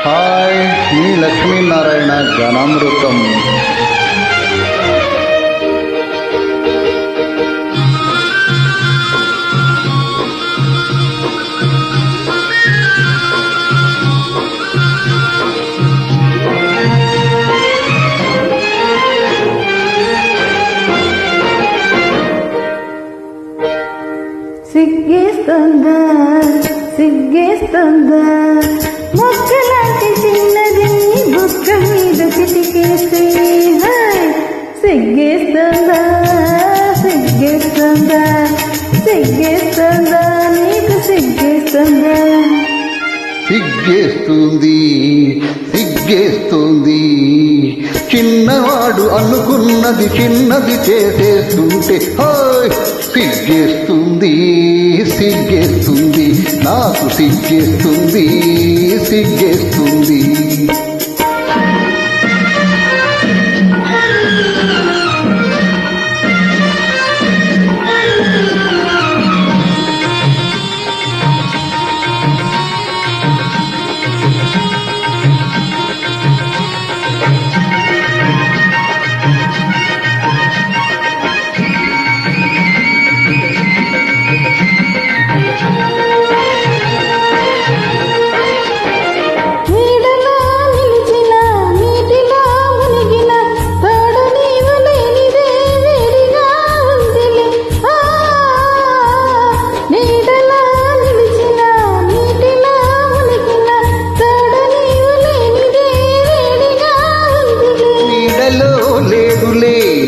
Hi, మీ లక్ష్మీనారాయణ గానామృతం. సిగ్గేస్తుందా సిగ్గేస్తుందా మొక్కలాంటి చిన్నది బుక్క మీద చిటికేసి సిగ్గేస్తుందా సిగ్గేస్తుందా సిగ్గేస్తుందా నీకు సిగ్గేస్తుందా సిగ్గేస్తుంది సిగ్గేస్తుంది, చిన్నవాడు అనుకున్నది చిన్నది చేసేస్తుంటే హాయ్ సిగ్గేస్తుంది సిగ్గేస్తుంది, నాకు సిగ్గేస్తుంది సిగ్గేస్తుంది.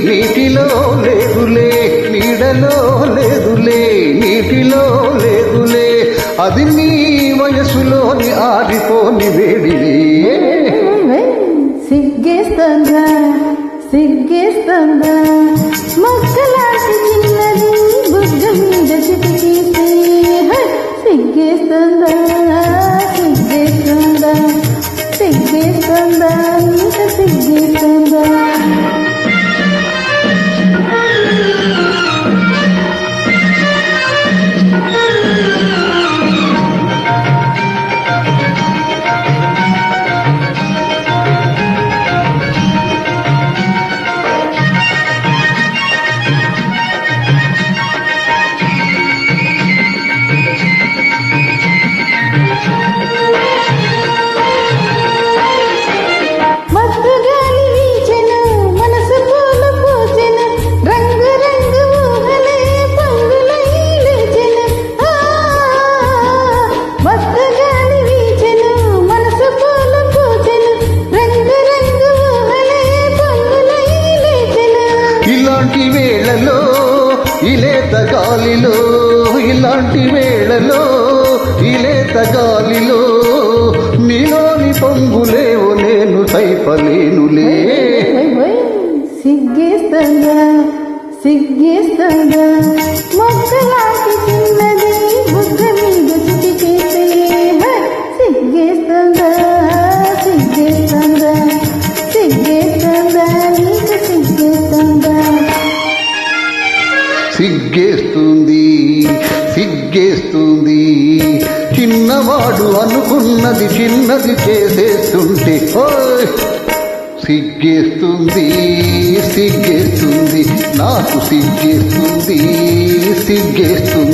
నీటిలో లేదులే, నీడలో లేదులే, నీటిలో లేదులే, అది నీ వయసులోని ఆరిపోని వేడిలే. సిగ్గేస్తుందా సిగ్గేస్తుందా మొక్కలాంటి చిన్నది బుగ్గ మీద చిటికేసి సిగ్గేస్తుందా సిగ్గేస్తుందా సిగ్గేస్తుందా ఇంకా సిగ్గేస్తుందా. ఇలాంటి వేళలో ఇలేత గాలిలో, ఇలాంటి వేళలో ఇలేత గాలిలో నీలోని పొంగులేవు నేను సైపలేనులే. సిగ్గేస్తుందా సిగ్గేస్తుందా మొక్కలాంటి చిన్నది బుగ్గ మీద చిటికేసి సిగ్గేస్తుందా సిగ్గేస్తుందా సిగ్గేస్తుందా నీకు సిగ్గేస్తుందా. సిగ్గేస్తుంది సిగ్గేస్తుంది, చిన్నవాడు అనుకున్నది చిన్నది చేసేస్తుంటే ఓయ్ సిగ్గేస్తుంది సిగ్గేస్తుంది, నాకు సిగ్గేస్తుంది సిగ్గేస్తుంది.